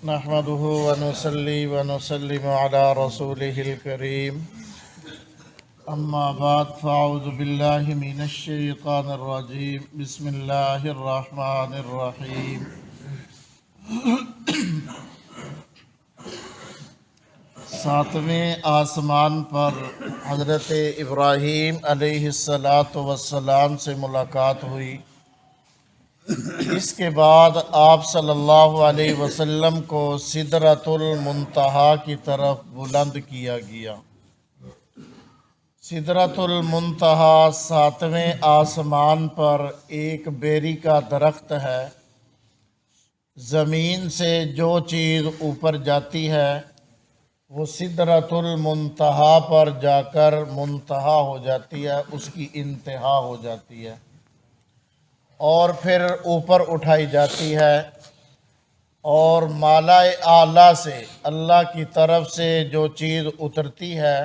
نحمده ونصلي ونسلم على رسوله الكريم أما بعد فأعوذ بالله من الشيطان الرجيم بسم الله الرحمن الرحيم ساتویں آسمان پر حضرت ابراہیم علیہ السلام سے ملاقات ہوئی۔ اس کے بعد آپ صلی اللہ علیہ وسلم کو سدرۃ المنتہا کی طرف بلند کیا گیا۔ سدرۃ المنتہا ساتویں آسمان پر ایک بیری کا درخت ہے۔ زمین سے جو چیز اوپر جاتی ہے وہ سدرۃ المنتہا پر جا کر منتہا ہو جاتی ہے، اس کی انتہا ہو جاتی ہے، اور پھر اوپر اٹھائی جاتی ہے، اور مالائے اعلیٰ سے اللہ کی طرف سے جو چیز اترتی ہے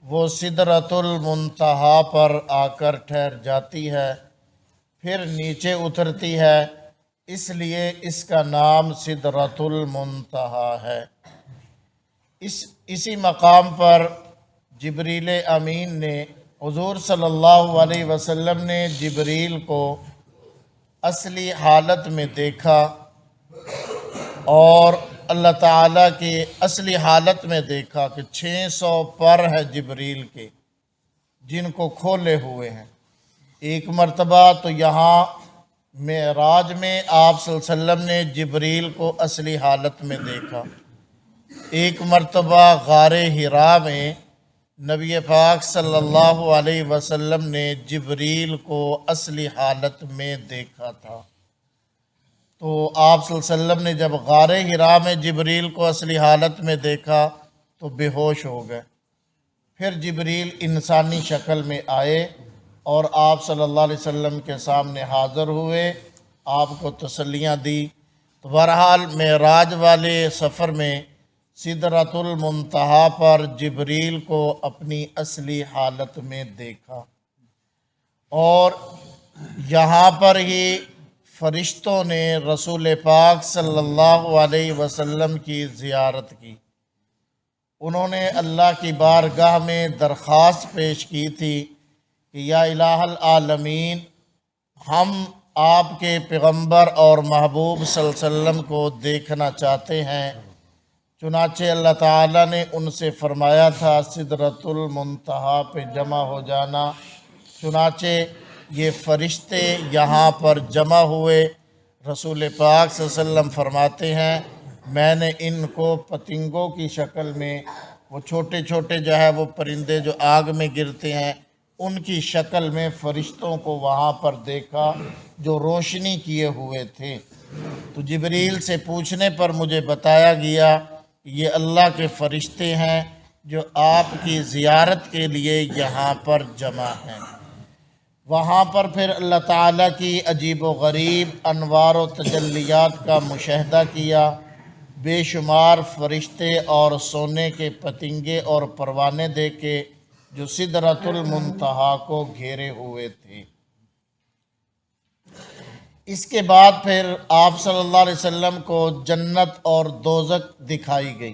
وہ سدرۃ المنتہا پر آ کر ٹھہر جاتی ہے، پھر نیچے اترتی ہے، اس لیے اس کا نام سدرۃ المنتہا ہے۔ اسی مقام پر جبریل امین نے حضور صلی اللہ علیہ وسلم نے جبریل کو اصلی حالت میں دیکھا، اور اللہ تعالیٰ کی اصلی حالت میں دیکھا کہ 600 پر ہے جبریل کے، جن کو کھولے ہوئے ہیں۔ ایک مرتبہ تو یہاں معراج میں آپ صلی اللہ علیہ وسلم نے جبریل کو اصلی حالت میں دیکھا۔ ایک مرتبہ غار حرا میں نبی پاک صلی اللہ علیہ وسلم نے جبریل کو اصلی حالت میں دیکھا تھا۔ تو آپ صلی اللہ علیہ وسلم نے جب غار حرا میں جبریل کو اصلی حالت میں دیکھا تو بے ہوش ہو گئے۔ پھر جبریل انسانی شکل میں آئے اور آپ صلی اللہ علیہ وسلم کے سامنے حاضر ہوئے، آپ کو تسلیاں دی۔ تو بہرحال معراج والے سفر میں سدرۃ المنتہا پر جبریل کو اپنی اصلی حالت میں دیکھا، اور یہاں پر ہی فرشتوں نے رسول پاک صلی اللہ علیہ وسلم کی زیارت کی۔ انہوں نے اللہ کی بارگاہ میں درخواست پیش کی تھی کہ یا الہ العالمین، ہم آپ کے پیغمبر اور محبوب صلی اللہ علیہ وسلم کو دیکھنا چاہتے ہیں۔ چنانچہ اللہ تعالیٰ نے ان سے فرمایا تھا سدرۃ المنتہا پہ جمع ہو جانا۔ چنانچہ یہ فرشتے یہاں پر جمع ہوئے۔ رسول پاک صلی اللہ علیہ وسلم فرماتے ہیں میں نے ان کو پتنگوں کی شکل میں، وہ چھوٹے چھوٹے جو ہے وہ پرندے جو آگ میں گرتے ہیں، ان کی شکل میں فرشتوں کو وہاں پر دیکھا جو روشنی کیے ہوئے تھے۔ تو جبریل سے پوچھنے پر مجھے بتایا گیا یہ اللہ کے فرشتے ہیں جو آپ کی زیارت کے لیے یہاں پر جمع ہیں۔ وہاں پر پھر اللہ تعالیٰ کی عجیب و غریب انوار و تجلیات کا مشاہدہ کیا۔ بے شمار فرشتے اور سونے کے پتنگے اور پروانے دیکھے جو سدرۃ المنتہا کو گھیرے ہوئے تھے۔ اس کے بعد پھر آپ صلی اللہ علیہ وسلم کو جنت اور دوزخ دکھائی گئی،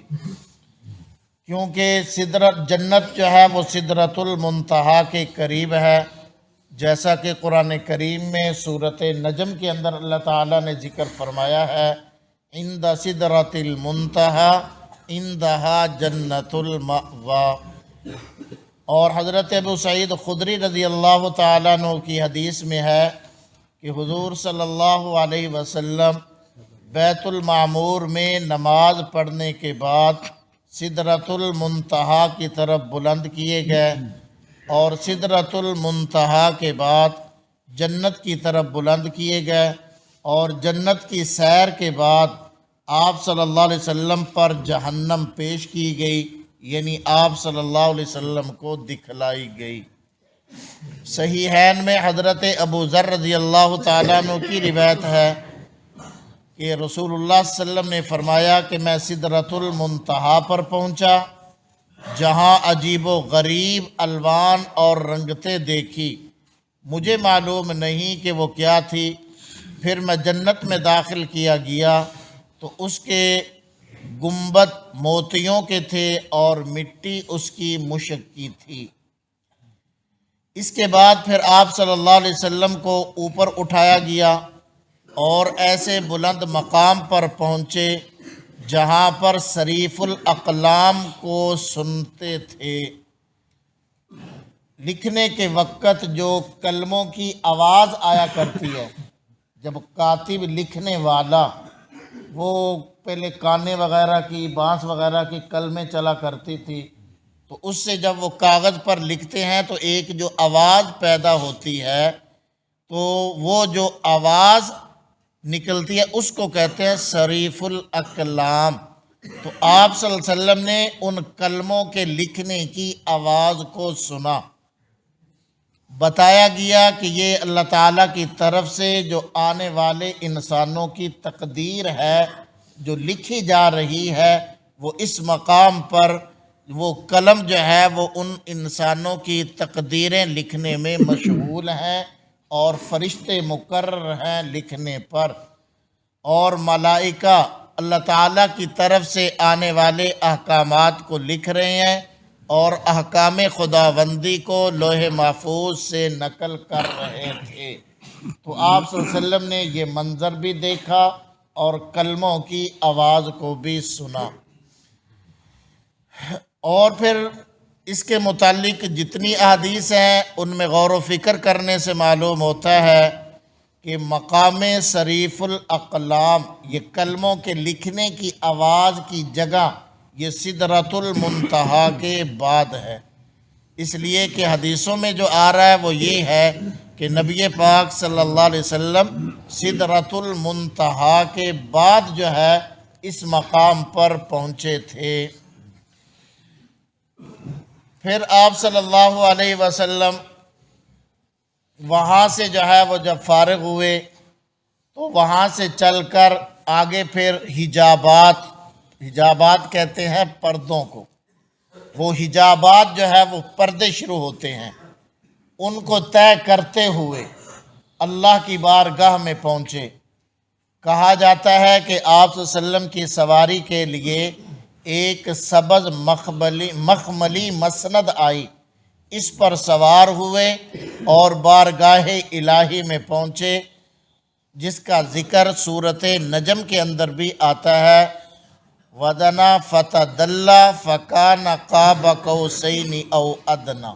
کیونکہ جنت جو ہے وہ سدرۃ المنتہا کے قریب ہے، جیسا کہ قرآن کریم میں سورۃ نجم کے اندر اللہ تعالیٰ نے ذکر فرمایا ہے عند سدرۃ المنتہا عندہا جنت المأوی۔ اور حضرت ابو سعید خدری رضی اللہ تعالیٰ عنہ کی حدیث میں ہے کہ حضور صلی اللہ علیہ وسلم بیت المعمور میں نماز پڑھنے کے بعد سدرۃ المنتہا کی طرف بلند کیے گئے، اور سدرۃ المنتہا کے بعد جنت کی طرف بلند کیے گئے، اور جنت کی سیر کے بعد آپ صلی اللہ علیہ وسلم پر جہنم پیش کی گئی، یعنی آپ صلی اللہ علیہ وسلم کو دکھلائی گئی۔ صحیحین میں حضرت ابو ذر رضی اللہ تعالیٰ عنہ کی روایت ہے کہ رسول اللہ صلی اللہ علیہ وسلم نے فرمایا کہ میں سدرۃ المنتہا پر پہنچا، جہاں عجیب و غریب الوان اور رنگتیں دیکھی، مجھے معلوم نہیں کہ وہ کیا تھی۔ پھر میں جنت میں داخل کیا گیا تو اس کے گنبد موتیوں کے تھے اور مٹی اس کی مشک کی تھی۔ اس کے بعد پھر آپ صلی اللہ علیہ وسلم کو اوپر اٹھایا گیا اور ایسے بلند مقام پر پہنچے جہاں پر صریف الاقلام کو سنتے تھے۔ لکھنے کے وقت جو کلموں کی آواز آیا کرتی ہے، جب کاتب لکھنے والا، وہ پہلے کانے وغیرہ کی، بانس وغیرہ کی کلمیں چلا کرتی تھی، تو اس سے جب وہ کاغذ پر لکھتے ہیں تو ایک جو آواز پیدا ہوتی ہے، تو وہ جو آواز نکلتی ہے اس کو کہتے ہیں صریف الاقلام۔ تو آپ صلی اللہ علیہ وسلم نے ان کلموں کے لکھنے کی آواز کو سنا۔ بتایا گیا کہ یہ اللہ تعالیٰ کی طرف سے جو آنے والے انسانوں کی تقدیر ہے، جو لکھی جا رہی ہے، وہ اس مقام پر وہ قلم جو ہے وہ ان انسانوں کی تقدیریں لکھنے میں مشغول ہیں، اور فرشتے مقرر ہیں لکھنے پر، اور ملائکہ اللہ تعالیٰ کی طرف سے آنے والے احکامات کو لکھ رہے ہیں، اور احکام خداوندی کو لوح محفوظ سے نقل کر رہے تھے۔ تو آپ صلی اللہ علیہ وسلم نے یہ منظر بھی دیکھا اور کلموں کی آواز کو بھی سنا۔ اور پھر اس کے متعلق جتنی احادیث ہیں ان میں غور و فکر کرنے سے معلوم ہوتا ہے کہ مقام صریف الاقلام، یہ کلموں کے لکھنے کی آواز کی جگہ، یہ سدرۃ المنتہا کے بعد ہے۔ اس لیے کہ حدیثوں میں جو آ رہا ہے وہ یہ ہے کہ نبی پاک صلی اللہ علیہ وسلم سدرۃ المنتہا کے بعد جو ہے اس مقام پر پہنچے تھے۔ پھر آپ صلی اللہ علیہ وسلم وہاں سے جو ہے وہ جب فارغ ہوئے تو وہاں سے چل کر آگے پھر حجابات کہتے ہیں پردوں کو، وہ حجابات جو ہے وہ پردے شروع ہوتے ہیں، ان کو طے کرتے ہوئے اللہ کی بارگاہ میں پہنچے۔ کہا جاتا ہے کہ آپ صلی اللہ علیہ وسلم کی سواری کے لیے ایک سبز مخملی مسند آئی، اس پر سوار ہوئے اور بارگاہ الہی میں پہنچے، جس کا ذکر سورۃ نجم کے اندر بھی آتا ہے، وَدَنَا فَتَدَلَّا فَكَانَ قَابَ قَوْسَيْنِ أَوْ أَدْنَىٰ۔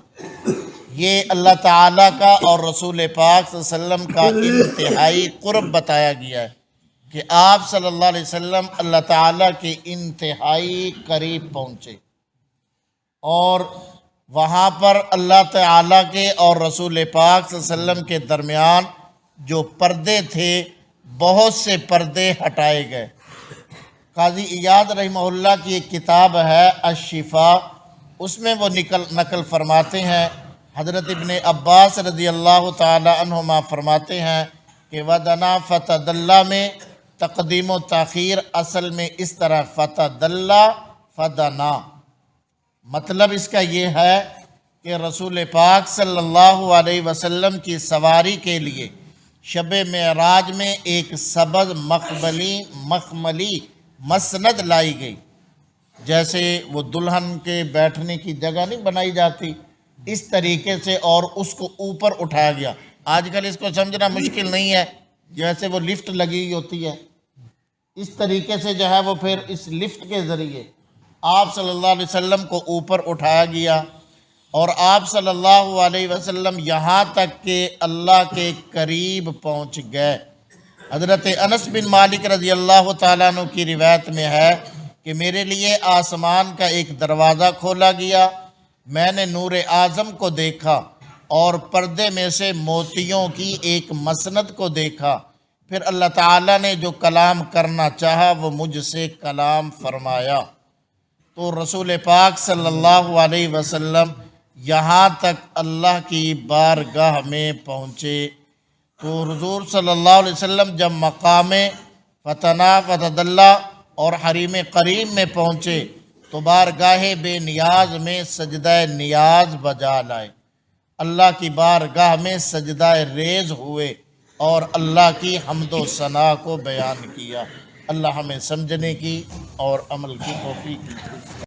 یہ اللہ تعالیٰ کا اور رسول پاک صلی اللہ علیہ وسلم کا انتہائی قرب بتایا گیا ہے کہ آپ صلی اللہ علیہ وسلم اللہ تعالیٰ کے انتہائی قریب پہنچے، اور وہاں پر اللہ تعالیٰ کے اور رسول پاک صلی اللہ علیہ وسلم کے درمیان جو پردے تھے، بہت سے پردے ہٹائے گئے۔ قاضی ایاد رحمہ اللہ کی ایک کتاب ہے الشفاء، اس میں وہ نقل فرماتے ہیں، حضرت ابن عباس رضی اللہ تعالی عنہما فرماتے ہیں کہ وَدَنَا فَتَدَلَّا میں تقدیم و تاخیر اصل میں اس طرح فَتَدَلَّا فَدَنَا، مطلب اس کا یہ ہے کہ رسول پاک صلی اللہ علیہ وسلم کی سواری کے لیے شب معراج میں ایک سبز مخملی مسند لائی گئی، جیسے وہ دلہن کے بیٹھنے کی جگہ نہیں بنائی جاتی، اس طریقے سے، اور اس کو اوپر اٹھایا گیا۔ آج کل اس کو سمجھنا مشکل نہیں ہے، جیسے وہ لفٹ لگی ہوتی ہے، اس طریقے سے جو ہے وہ پھر اس لفٹ کے ذریعے آپ صلی اللہ علیہ وسلم کو اوپر اٹھایا گیا، اور آپ صلی اللہ علیہ وسلم یہاں تک کہ اللہ کے قریب پہنچ گئے۔ حضرت انس بن مالک رضی اللہ تعالیٰ عنہ کی روایت میں ہے کہ میرے لیے آسمان کا ایک دروازہ کھولا گیا، میں نے نور اعظم کو دیکھا اور پردے میں سے موتیوں کی ایک مسند کو دیکھا، پھر اللہ تعالیٰ نے جو کلام کرنا چاہا وہ مجھ سے کلام فرمایا۔ تو رسول پاک صلی اللہ علیہ وسلم یہاں تک اللہ کی بارگاہ میں پہنچے۔ تو حضور صلی اللہ علیہ وسلم جب مقام فتدلی اور حریم کریم میں پہنچے تو بارگاہ بے نیاز میں سجدہ نیاز بجا لائے، اللہ کی بارگاہ میں سجدہ ریز ہوئے اور اللہ کی حمد و ثنا کو بیان کیا۔ اللہ ہمیں سمجھنے کی اور عمل کی توفیق